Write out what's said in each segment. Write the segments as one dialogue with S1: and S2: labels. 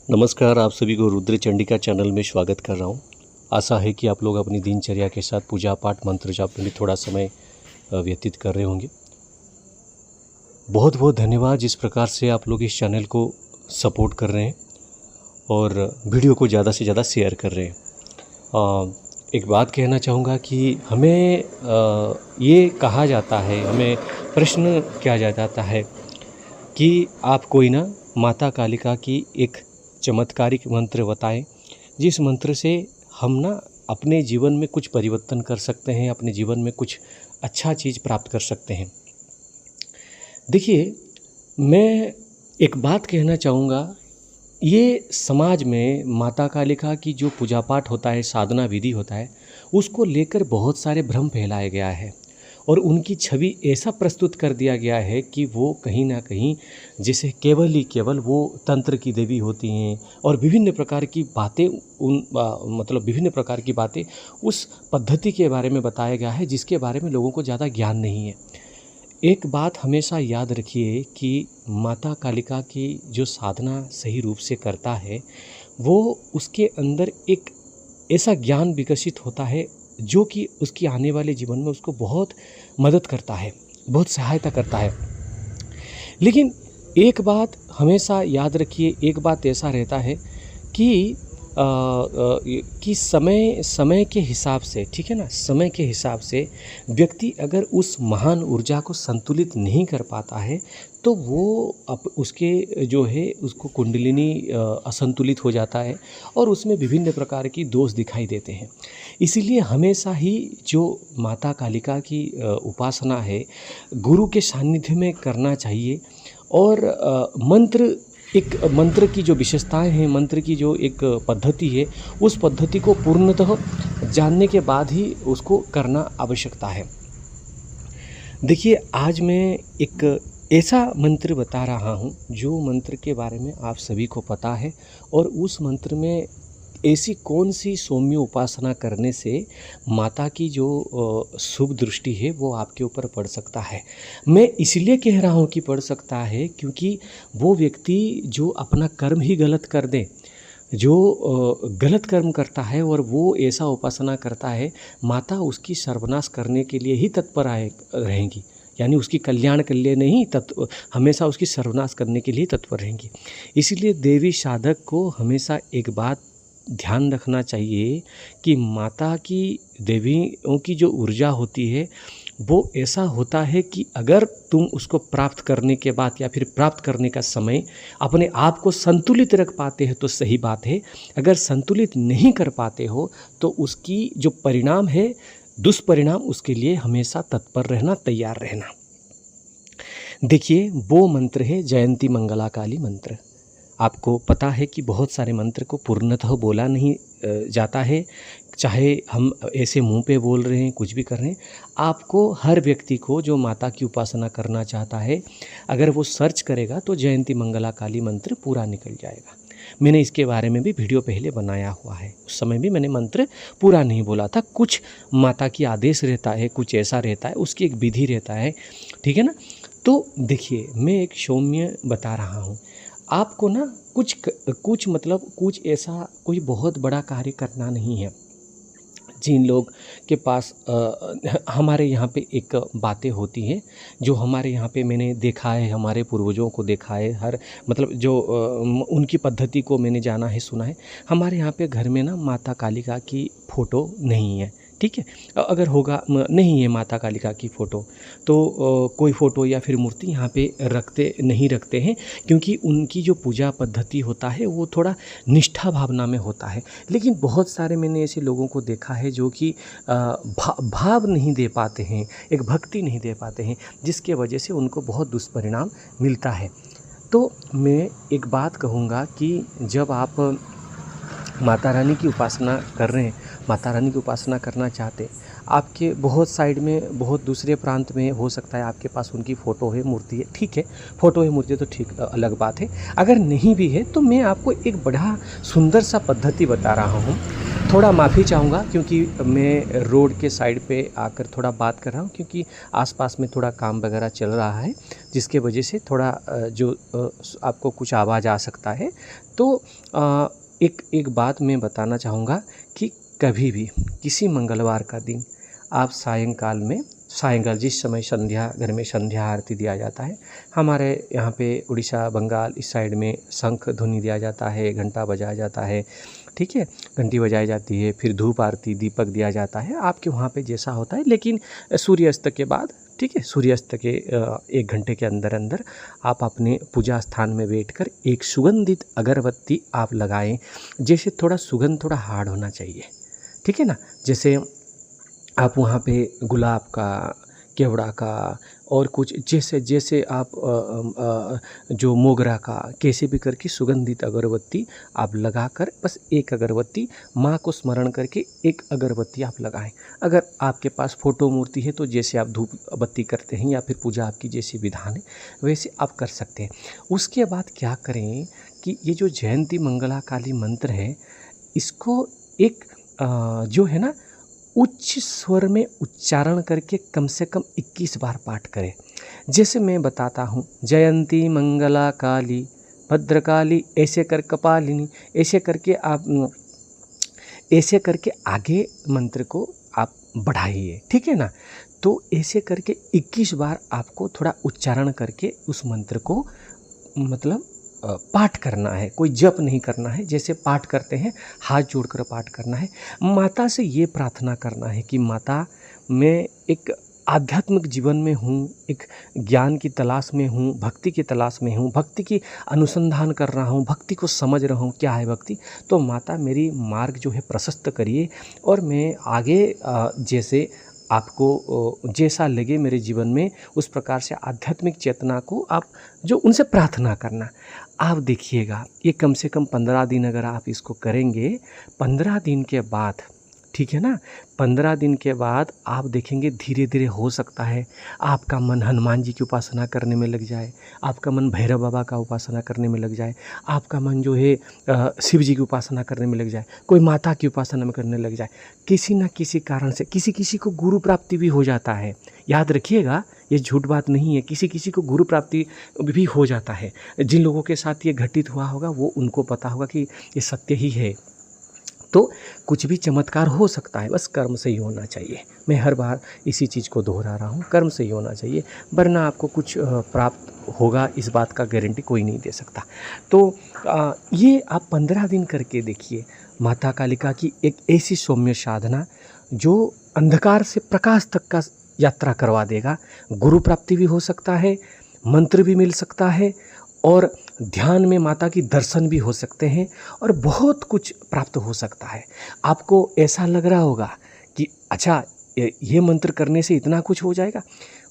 S1: नमस्कार, आप सभी को रुद्र चंडिका चैनल में स्वागत कर रहा हूँ। आशा है कि आप लोग अपनी दिनचर्या के साथ पूजा पाठ मंत्र जाप में भी थोड़ा समय व्यतीत कर रहे होंगे। बहुत बहुत धन्यवाद जिस प्रकार से आप लोग इस चैनल को सपोर्ट कर रहे हैं और वीडियो को ज़्यादा से ज़्यादा शेयर कर रहे हैं। एक बात कहना चाहूँगा कि हमें ये कहा जाता है, हमें प्रश्न किया जाता है कि आप कोई ना माता कालिका की एक चमत्कारिक मंत्र बताएं जिस मंत्र से हम ना अपने जीवन में कुछ परिवर्तन कर सकते हैं, अपने जीवन में कुछ अच्छा चीज़ प्राप्त कर सकते हैं। देखिए, मैं एक बात कहना चाहूँगा, ये समाज में माता कालिका की जो पूजा पाठ होता है, साधना विधि होता है, उसको लेकर बहुत सारे भ्रम फैलाया गया है और उनकी छवि ऐसा प्रस्तुत कर दिया गया है कि वो कहीं ना कहीं जैसे केवल ही केवल वो तंत्र की देवी होती हैं और विभिन्न प्रकार की बातें विभिन्न प्रकार की बातें उस पद्धति के बारे में बताया गया है जिसके बारे में लोगों को ज़्यादा ज्ञान नहीं है। एक बात हमेशा याद रखिए कि माता कालिका की जो साधना सही रूप से करता है वो उसके अंदर एक ऐसा ज्ञान विकसित होता है जो कि उसकी आने वाले जीवन में उसको बहुत मदद करता है, बहुत सहायता करता है। लेकिन एक बात हमेशा याद रखिए, एक बात ऐसा रहता है कि समय के हिसाब से, ठीक है ना, समय के हिसाब से व्यक्ति अगर उस महान ऊर्जा को संतुलित नहीं कर पाता है तो वो उसके जो है उसको कुंडलिनी असंतुलित हो जाता है और उसमें विभिन्न प्रकार की दोष दिखाई देते हैं। इसीलिए हमेशा ही जो माता कालिका की उपासना है गुरु के सानिध्य में करना चाहिए और मंत्र की जो विशेषताएं हैं, मंत्र की जो एक पद्धति है, उस पद्धति को पूर्णतः जानने के बाद ही उसको करना आवश्यकता है। देखिए, आज मैं एक ऐसा मंत्र बता रहा हूँ जो मंत्र के बारे में आप सभी को पता है और उस मंत्र में ऐसी कौन सी सौम्य उपासना करने से माता की जो शुभ दृष्टि है वो आपके ऊपर पड़ सकता है। मैं इसलिए कह रहा हूँ कि पड़ सकता है क्योंकि वो व्यक्ति जो अपना कर्म ही गलत कर दे, जो गलत कर्म करता है और वो ऐसा उपासना करता है, माता उसकी सर्वनाश करने के लिए ही तत्पर रहेंगी, यानी उसकी कल्याण के लिए नहीं, हमेशा उसकी सर्वनाश करने के लिए तत्पर रहेंगी। इसीलिए देवी साधक को हमेशा एक बात ध्यान रखना चाहिए कि माता की देवियों की जो ऊर्जा होती है वो ऐसा होता है कि अगर तुम उसको प्राप्त करने के बाद या फिर प्राप्त करने का समय अपने आप को संतुलित रख पाते हैं तो सही बात है, अगर संतुलित नहीं कर पाते हो तो उसकी जो परिणाम है, दुष्परिणाम, उसके लिए हमेशा तत्पर रहना, तैयार रहना। देखिए, वो मंत्र है जयंती मंगला काली मंत्र। आपको पता है कि बहुत सारे मंत्र को पूर्णतः बोला नहीं जाता है, चाहे हम ऐसे मुंह पे बोल रहे हैं, कुछ भी कर रहे हैं। आपको, हर व्यक्ति को जो माता की उपासना करना चाहता है, अगर वो सर्च करेगा तो जयंती मंगला काली मंत्र पूरा निकल जाएगा। मैंने इसके बारे में भी वीडियो पहले बनाया हुआ है, उस समय भी मैंने मंत्र पूरा नहीं बोला था। कुछ माता की आदेश रहता है, कुछ ऐसा रहता है, उसकी एक विधि रहता है, ठीक है ना। तो देखिए, मैं एक सौम्य बता रहा हूँ आपको ना, कुछ ऐसा कोई बहुत बड़ा कार्य करना नहीं है। जिन लोग के पास हमारे यहाँ पे एक बातें होती हैं जो हमारे यहाँ पे मैंने देखा है, हमारे पूर्वजों को देखा है, जो उनकी पद्धति को मैंने जाना है, सुना है। हमारे यहाँ पे घर में ना माता कालिका की फ़ोटो नहीं है, ठीक है। अगर होगा, नहीं है माता कालिका की फ़ोटो, तो कोई फ़ोटो या फिर मूर्ति यहाँ पे नहीं रखते हैं, क्योंकि उनकी जो पूजा पद्धति होता है वो थोड़ा निष्ठा भावना में होता है। लेकिन बहुत सारे मैंने ऐसे लोगों को देखा है जो कि भाव नहीं दे पाते हैं, एक भक्ति नहीं दे पाते हैं, जिसके वजह से उनको बहुत दुष्परिणाम मिलता है। तो मैं एक बात कहूँगा कि जब आप माता रानी की उपासना कर रहे हैं, माता रानी की उपासना करना चाहते, आपके बहुत साइड में, बहुत दूसरे प्रांत में हो सकता है आपके पास उनकी फ़ोटो है, मूर्ति है, ठीक है, फ़ोटो है, मूर्ति है तो ठीक, अलग बात है। अगर नहीं भी है तो मैं आपको एक बड़ा सुंदर सा पद्धति बता रहा हूँ थोड़ा माफ़ी चाहूँगा क्योंकि मैं रोड के साइड पे आकर थोड़ा बात कर रहा हूँ, क्योंकि आसपास में थोड़ा काम वगैरह चल रहा है, जिसके वजह से थोड़ा आपको कुछ आवाज़ आ सकता है। तो एक बात मैं बताना चाहूँगा कि कभी भी किसी मंगलवार का दिन आप सायंकाल जिस समय घर में संध्या आरती दिया जाता है, हमारे यहाँ पे उड़ीसा बंगाल इस साइड में शंख ध्वनि दिया जाता है, घंटा बजाया जाता है, ठीक है, घंटी बजाई जाती है, फिर धूप आरती दीपक दिया जाता है, आपके वहाँ पे जैसा होता है। लेकिन सूर्यास्त के बाद, ठीक है, सूर्यास्त के 1 घंटे के अंदर अंदर आप अपने पूजा स्थान में बैठकर एक सुगंधित अगरबत्ती आप लगाएं। जैसे थोड़ा सुगंध थोड़ा हार्ड होना चाहिए, ठीक है ना। जैसे आप वहाँ पे गुलाब का, केवड़ा का और कुछ जैसे आप जो मोगरा का, कैसे भी करके सुगंधित अगरबत्ती आप लगाकर, बस एक अगरबत्ती माँ को स्मरण करके एक अगरबत्ती आप लगाएं। अगर आपके पास फोटो मूर्ति है तो जैसे आप धूप बत्ती करते हैं या फिर पूजा आपकी जैसी विधान है वैसे आप कर सकते हैं। उसके बाद क्या करें कि ये जो जयंती मंगला काली मंत्र है, इसको एक जो है ना उच्च स्वर में उच्चारण करके कम से कम 21 बार पाठ करें। जैसे मैं बताता हूँ, जयंती मंगला काली भद्रकाली, ऐसे कर कपालिनी, ऐसे करके आप ऐसे करके आगे मंत्र को आप बढ़ाइए, ठीक है ना। तो ऐसे करके 21 बार आपको थोड़ा उच्चारण करके उस मंत्र को मतलब पाठ करना है, कोई जप नहीं करना है। जैसे पाठ करते हैं हाथ जोड़कर पाठ करना है। माता से ये प्रार्थना करना है कि माता, मैं एक आध्यात्मिक जीवन में हूँ, एक ज्ञान की तलाश में हूँ, भक्ति की तलाश में हूँ, भक्ति की अनुसंधान कर रहा हूँ, भक्ति को समझ रहा हूँ क्या है भक्ति। तो माता मेरी मार्ग जो है प्रशस्त करिए और मैं आगे जैसे आपको जैसा लगे मेरे जीवन में उस प्रकार से आध्यात्मिक चेतना को आप जो उनसे प्रार्थना करना। आप देखिएगा ये कम से कम 15 दिन अगर आप इसको करेंगे, 15 दिन के बाद, ठीक है ना, 15 दिन के बाद आप देखेंगे धीरे धीरे हो सकता है आपका मन हनुमान जी की उपासना करने में लग जाए, आपका मन भैरव बाबा का उपासना करने में लग जाए, आपका मन जो है शिव जी की उपासना करने में लग जाए, कोई माता की उपासना में करने लग जाए। किसी न किसी कारण से किसी को गुरु प्राप्ति भी हो जाता है। याद रखिएगा, ये झूठ बात नहीं है, किसी को गुरु प्राप्ति भी हो जाता है। जिन लोगों के साथ ये घटित हुआ होगा वो उनको पता होगा कि ये सत्य ही है। तो कुछ भी चमत्कार हो सकता है, बस कर्म से ही होना चाहिए। मैं हर बार इसी चीज़ को दोहरा रहा हूँ, कर्म से ही होना चाहिए, वरना आपको कुछ प्राप्त होगा इस बात का गारंटी कोई नहीं दे सकता। तो ये आप 15 दिन करके देखिए। माता कालिका की एक ऐसी सौम्य साधना जो अंधकार से प्रकाश तक का यात्रा करवा देगा। गुरु प्राप्ति भी हो सकता है, मंत्र भी मिल सकता है और ध्यान में माता की दर्शन भी हो सकते हैं और बहुत कुछ प्राप्त हो सकता है। आपको ऐसा लग रहा होगा कि अच्छा ये मंत्र करने से इतना कुछ हो जाएगा।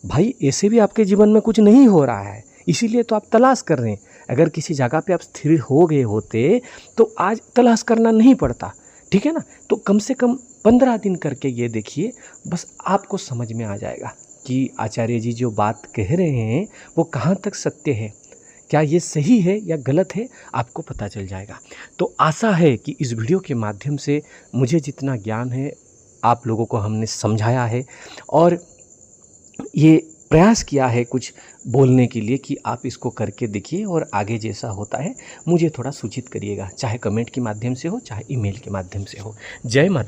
S1: भाई ऐसे भी आपके जीवन में कुछ नहीं हो रहा है, इसीलिए तो आप तलाश कर रहे हैं। अगर किसी जगह पे आप स्थिर हो गए होते तो आज तलाश करना नहीं पड़ता, ठीक है ना। तो कम से कम 15 दिन करके ये देखिए, बस आपको समझ में आ जाएगा कि आचार्य जी जो बात कह रहे हैं वो कहाँ तक सत्य है, क्या ये सही है या गलत है, आपको पता चल जाएगा। तो आशा है कि इस वीडियो के माध्यम से मुझे जितना ज्ञान है आप लोगों को हमने समझाया है और ये प्रयास किया है कुछ बोलने के लिए कि आप इसको करके देखिए और आगे जैसा होता है मुझे थोड़ा सूचित करिएगा, चाहे कमेंट के माध्यम से हो चाहे ईमेल के माध्यम से हो। जय माता।